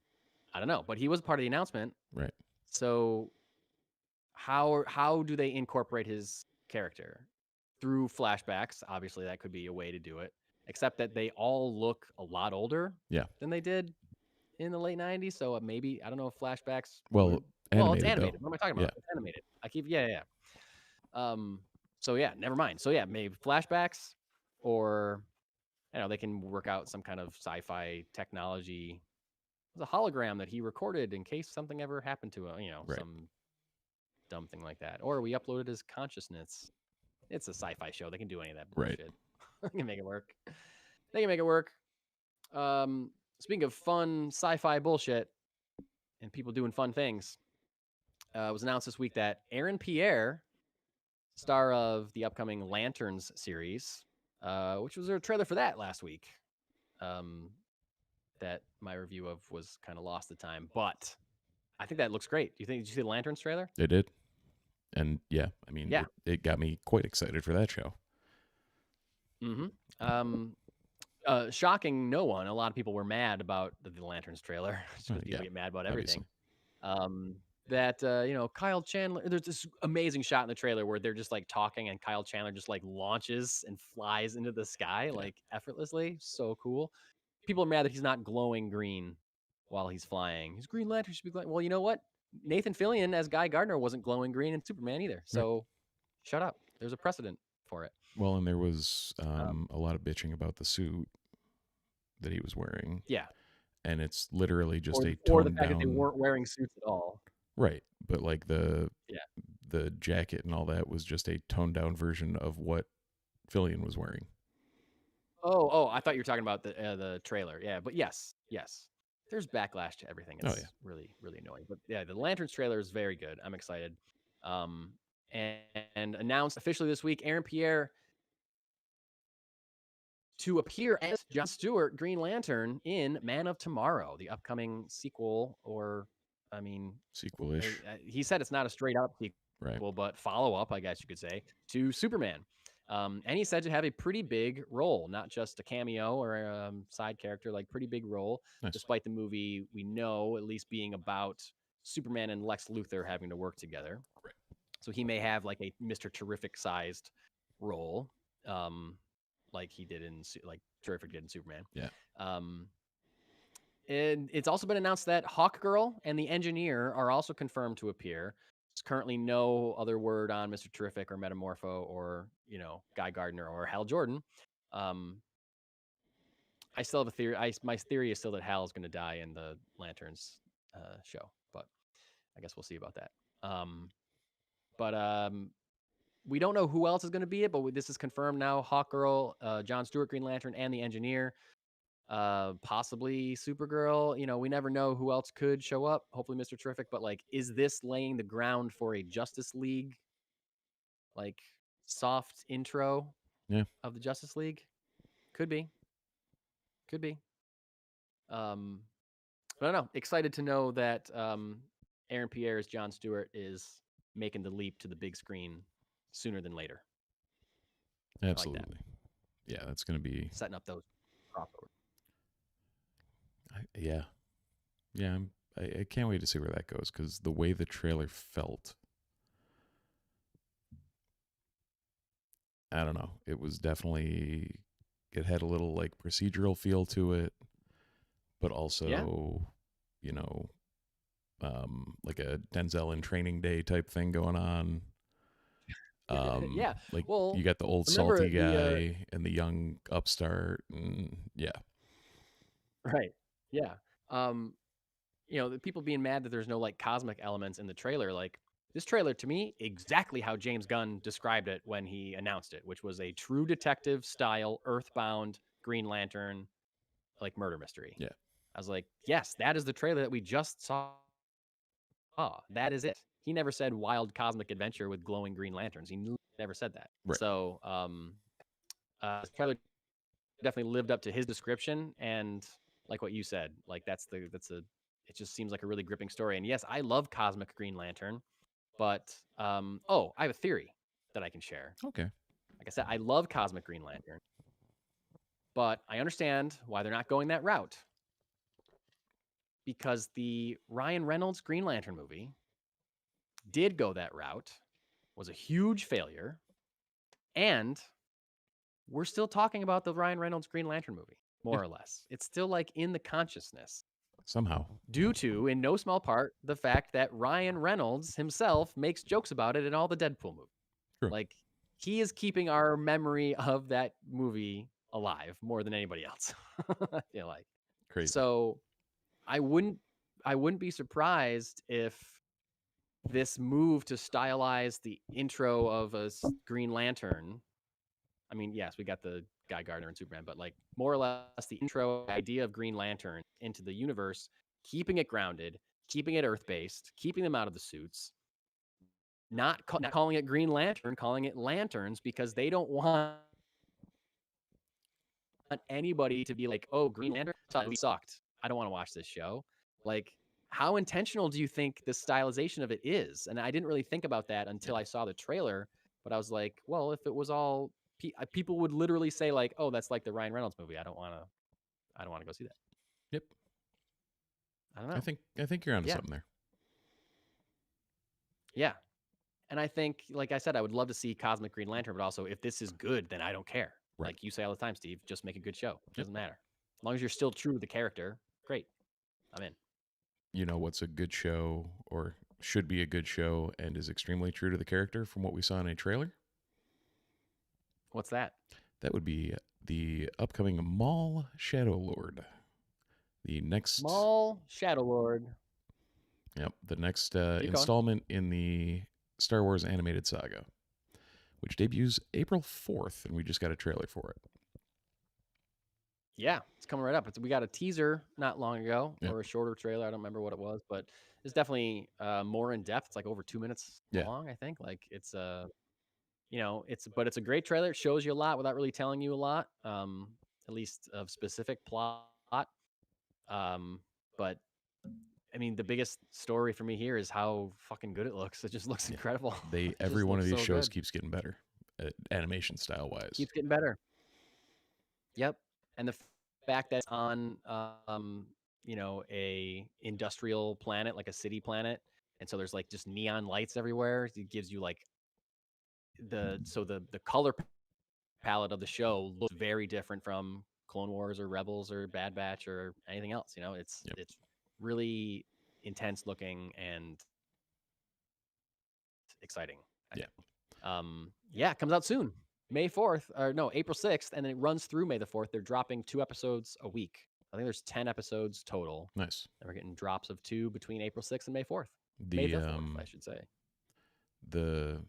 I don't know, but he was part of the announcement. Right. So how do they incorporate his character? Through flashbacks. Obviously, that could be a way to do it, except that they all look a lot older than they did in the late 90s. So maybe, I don't know if flashbacks. Well, it's animated. What am I talking about? It's animated. So yeah, never mind. So yeah, maybe flashbacks, or they can work out some kind of sci-fi technology. There's a hologram that he recorded in case something ever happened to him, some dumb thing like that. Or we uploaded his consciousness. It's a sci-fi show. They can do any of that bullshit. They can make it work. Speaking of fun sci-fi bullshit and people doing fun things, it was announced this week that Aaron Pierre, star of the upcoming Lanterns series, which was a trailer for that last week, that my review of was kind of lost the time, but I think that looks great. Did you see the Lanterns trailer? It did. And it got me quite excited for that show. Shocking no one. A lot of people were mad about the Lanterns trailer. People get mad about everything. Kyle Chandler, there's this amazing shot in the trailer where they're just like talking and Kyle Chandler just like launches and flies into the sky like effortlessly. So cool. People are mad that he's not glowing green while he's flying. His Green Lantern should be glowing. Well, you know what? Nathan Fillion as Guy Gardner wasn't glowing green in Superman either. So shut up. There's a precedent for it. Well, and there was a lot of bitching about the suit that he was wearing, Yeah. and it's literally just a Or the toned fact that they down. weren't wearing suits at all. Right, but like the Yeah. jacket and all that was just a toned down version of what Fillion was wearing. Oh, I thought you were talking about the trailer. Yeah, but yes. There's backlash to everything. It's really, really annoying. But yeah, the Lanterns trailer is very good. I'm excited. And announced officially this week, Aaron Pierre to appear as Jon Stewart, Green Lantern, in Man of Tomorrow, the upcoming sequel, or, I mean, Sequel-ish. he said it's not a straight up sequel, Right. but follow up, I guess you could say, to Superman. And he said to have a pretty big role, not just a cameo or a side character, like pretty big role, Nice. despite the movie we know at least being about Superman and Lex Luthor having to work together. Right. So he may have like a Mr. Terrific sized role, like he did in like Terrific did in Superman. Yeah. And it's also been announced that Hawkgirl and the Engineer are also confirmed to appear. There's currently no other word on Mr. Terrific or Metamorpho or, Guy Gardner or Hal Jordan. I still have a theory. My theory is still that Hal is going to die in the Lanterns show, but I guess we'll see about that. But we don't know who else is going to be it, but this is confirmed now. Hawkgirl, Jon Stewart, Green Lantern, and the Engineer. Possibly Supergirl. We never know who else could show up. Hopefully Mr. Terrific. But like, is this laying the ground for a Justice League, like, soft intro of the Justice League? Could be. I don't know. Excited to know that Aaron Pierre's Jon Stewart is making the leap to the big screen sooner than later. Absolutely. Like that. Yeah, that's going to be setting up those crossovers. I can't wait to see where that goes, because the way the trailer felt, I don't know. It was definitely, it had a little like procedural feel to it, but also, like a Denzel in Training Day type thing going on. Yeah. Like, well, you got the old salty guy and the young upstart, and yeah. Right. Yeah. The people being mad that there's no like cosmic elements in the trailer, like this trailer to me, exactly how James Gunn described it when he announced it, which was a true detective style, earthbound Green Lantern, like murder mystery. Yeah. I was like, yes, that is the trailer that we just saw. That is it. He never said wild cosmic adventure with glowing green lanterns. He never said that. Right. So, this trailer definitely lived up to his description, and like what you said, like it just seems like a really gripping story. And yes, I love Cosmic Green Lantern, but I have a theory that I can share. Okay. Like I said, I love Cosmic Green Lantern, but I understand why they're not going that route, because the Ryan Reynolds Green Lantern movie did go that route, was a huge failure, and we're still talking about the Ryan Reynolds Green Lantern movie, more or less. It's still like in the consciousness. Somehow. Due to, in no small part, the fact that Ryan Reynolds himself makes jokes about it in all the Deadpool movies. True. Like, he is keeping our memory of that movie alive more than anybody else. I feel like. Crazy. So I wouldn't be surprised if this move to stylize the intro of a Green Lantern, I mean, yes, we got the Guy Gardner and Superman, but like more or less the intro idea of Green Lantern into the universe, keeping it grounded, keeping it earth-based, keeping them out of the suits, not calling it Green Lantern, calling it Lanterns, because they don't want anybody to be like, oh, Green Lantern sucked. I don't want to watch this show. Like, how intentional do you think the stylization of it is? And I didn't really think about that until I saw the trailer, but I was like, well, if it was all people would literally say like, oh, that's like the Ryan Reynolds movie. I don't want to go see that. Yep. I don't know. I think you're onto something there. Yeah. And I think, like I said, I would love to see Cosmic Green Lantern, but also if this is good, then I don't care. Right. Like you say all the time, Steve, just make a good show. It doesn't matter. As long as you're still true to the character, great. I'm in. You know what's a good show, or should be a good show, and is extremely true to the character from what we saw in a trailer? What's that? That would be the upcoming Maul Shadow Lord. The next Maul Shadow Lord. Yep, the next Keep going. installment in the Star Wars animated saga, which debuts April 4th, and we just got a trailer for it. Yeah, it's coming right up. We got a teaser not long ago, Yeah. or a shorter trailer. I don't remember what it was, but it's definitely more in depth. It's like over 2 minutes Yeah. long, I think. Like it's it's a great trailer. It shows you a lot without really telling you a lot, at least of specific plot. But I mean, the biggest story for me here is how fucking good it looks. It just looks incredible. It Every just one of looks these so shows good. keeps getting better, animation style wise. Keeps getting better. Yep, and the fact that it's on a industrial planet, like a city planet, and so there's like just neon lights everywhere. It gives you like the color palette of the show looks very different from Clone Wars or Rebels or Bad Batch or anything else. It's really intense looking and exciting. Yeah. It comes out soon. May 4th, or no, April 6th, and then it runs through May the 4th. They're dropping 2 episodes a week. I think there's 10 episodes total. Nice. And we're getting drops of 2 between April 6th and May 4th. May the 4th, I should say. The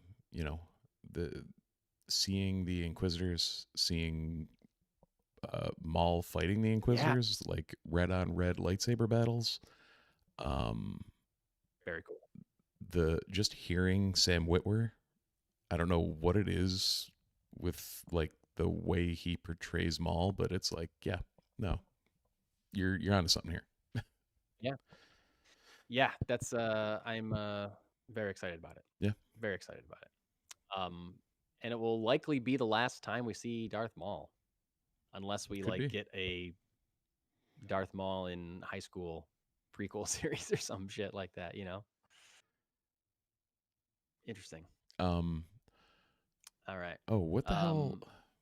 seeing the Inquisitors, seeing Maul fighting the Inquisitors, like red on red lightsaber battles. Very cool. Just hearing Sam Witwer, I don't know what it is with like the way he portrays Maul, but it's like, yeah, no, you're onto something here. Yeah, that's I'm very excited about it. Yeah, very excited about it. And it will likely be the last time we see Darth Maul, unless we get a Darth Maul in high school prequel series or some shit like that. Interesting. All right. Oh, what the hell?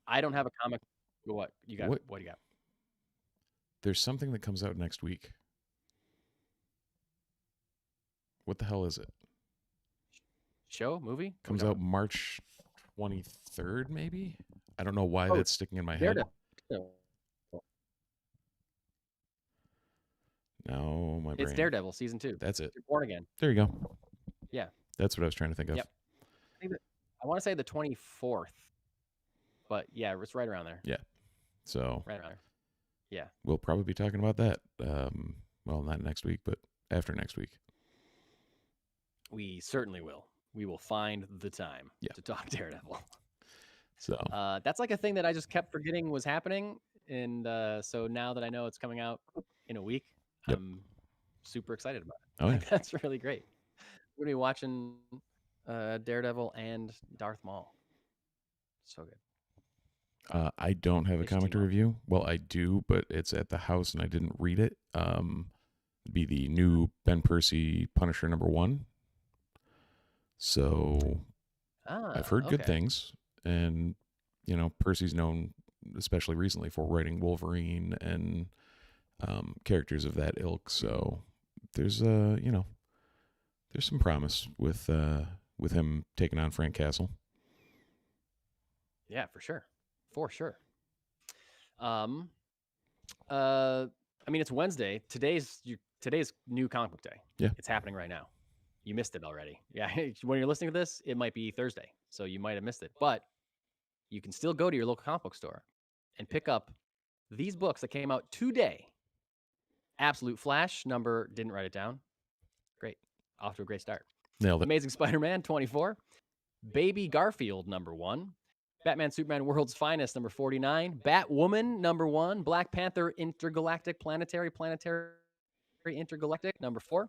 I don't have a comic. What you got? What do you got? There's something that comes out next week. What the hell is it? Show? Movie? Comes out March 23rd, maybe? I don't know why that's sticking in my head. No, my brain. It's Daredevil season 2. That's it. You're Born Again. There you go. Yeah. That's what I was trying to think of. Yep. I want to say the 24th, but yeah, it's right around there. Yeah. So right around there. Yeah. We'll probably be talking about that. Well, not next week, but after next week. We certainly will. We will find the time to talk Daredevil. So that's like a thing that I just kept forgetting was happening. And so now that I know it's coming out in a week, I'm super excited about it. Oh, yeah. That's really great. We're going to be watching Daredevil and Darth Maul. So good. I don't have a comic to review. Well, I do, but it's at the house and I didn't read it. Be the new Ben Percy Punisher #1. So I've heard good things. And, Percy's known, especially recently, for writing Wolverine and characters of that ilk. So there's, there's some promise with him taking on Frank Castle. Yeah, for sure. For sure. I mean, it's Wednesday. Today's new comic book day. Yeah. It's happening right now. You missed it already. Yeah. When you're listening to this, it might be Thursday. So you might have missed it. But you can still go to your local comic book store and pick up these books that came out today. Absolute Flash number, didn't write it down. Great. Off to a great start. Nailed it. Amazing Spider-Man 24. Baby Garfield #1. Batman Superman World's Finest #49. Batwoman #1. Black Panther Intergalactic Planetary Intergalactic #4.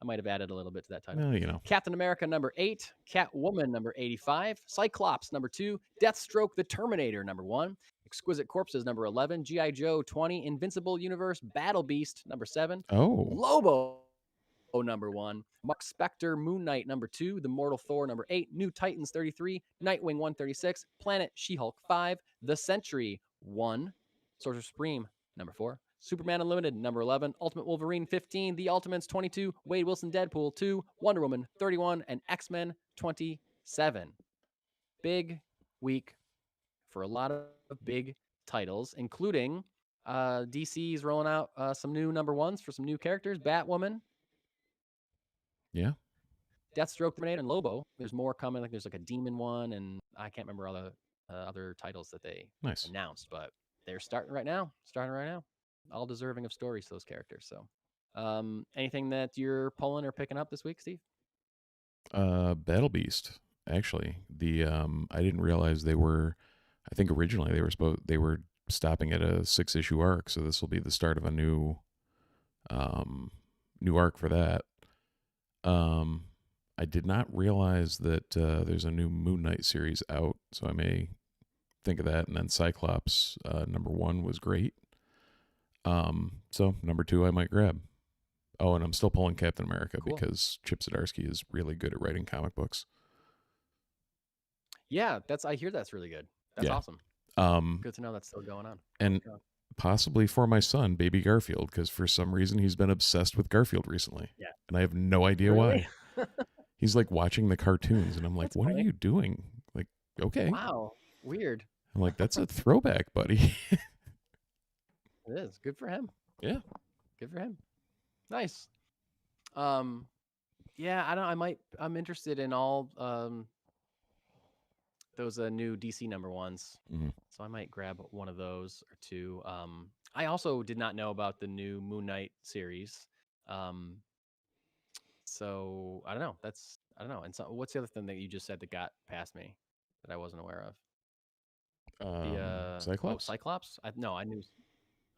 I might have added a little bit to that title. Well, Captain America #8. Catwoman #85. Cyclops #2. Deathstroke the Terminator #1. Exquisite Corpses #11. G.I. Joe 20. Invincible Universe Battle Beast #7. Oh. Lobo #1. Mark Spector Moon Knight #2. The Mortal Thor #8. New Titans 33. Nightwing 136. Planet She-Hulk 5. The Sentry 1. Sorcerer Supreme #4. Superman Unlimited #11. Ultimate Wolverine 15. The Ultimates 22. Wade Wilson Deadpool 2. Wonder Woman 31. And X-Men 27. Big week for a lot of big titles, including DC's rolling out some new number ones for some new characters. Batwoman, Yeah. Deathstroke, Terminator, and Lobo. There's more coming. Like there's like a demon one, and I can't remember all the other titles that they Nice. announced, but they're starting right now. All deserving of stories, those characters. So, anything that you're pulling or picking up this week, Steve? Battle Beast. Actually, the I didn't realize they were. I think originally they were stopping at a 6-issue arc, so this will be the start of a new arc for that. I did not realize that there's a new Moon Knight series out, so I may think of that. And then Cyclops number 1 was great. So number 2 I might grab. Oh, and I'm still pulling Captain America because Chip Zdarsky is really good at writing comic books. Yeah, I hear that's really good. That's awesome. Good to know that's still going on. And possibly for my son, Baby Garfield, because for some reason he's been obsessed with Garfield recently. Yeah. And I have no idea why. He's like watching the cartoons, and I'm like, what are you doing? Like, okay. Wow. Weird. I'm like, that's a throwback, buddy. It is. Good for him. Yeah. Good for him. Nice. Yeah, I'm interested in all those new DC number ones. Mm-hmm. So I might grab one of those or two. I also did not know about the new Moon Knight series. So I don't know. I don't know. And so what's the other thing that you just said that got past me that I wasn't aware of? Cyclops? Cyclops? I knew.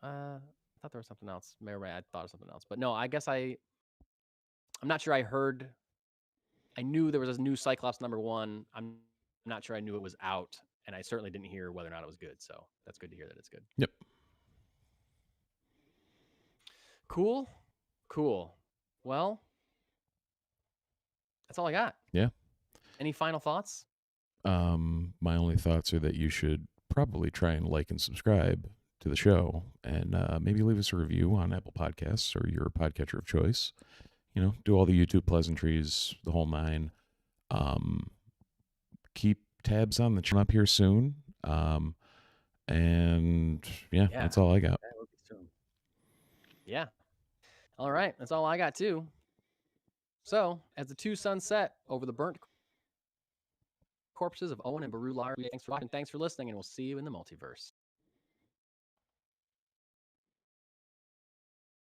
I thought there was something else. Maybe I thought of something else. But no, I guess I'm not sure I knew there was a new Cyclops number 1. I'm not sure I knew it was out. And I certainly didn't hear whether or not it was good. So that's good to hear that it's good. Yep. Cool. Well, that's all I got. Yeah. Any final thoughts? My only thoughts are that you should probably try and like and subscribe to the show, and maybe leave us a review on Apple Podcasts or your podcatcher of choice. Do all the YouTube pleasantries, the whole 9. Keep tabs on the channel up here soon. And yeah, that's all I got. That will be soon. Yeah. All right. That's all I got too. So, as the 2 suns set over the burnt corpses of Owen and Baru Lar, thanks for watching, thanks for listening, and we'll see you in the multiverse.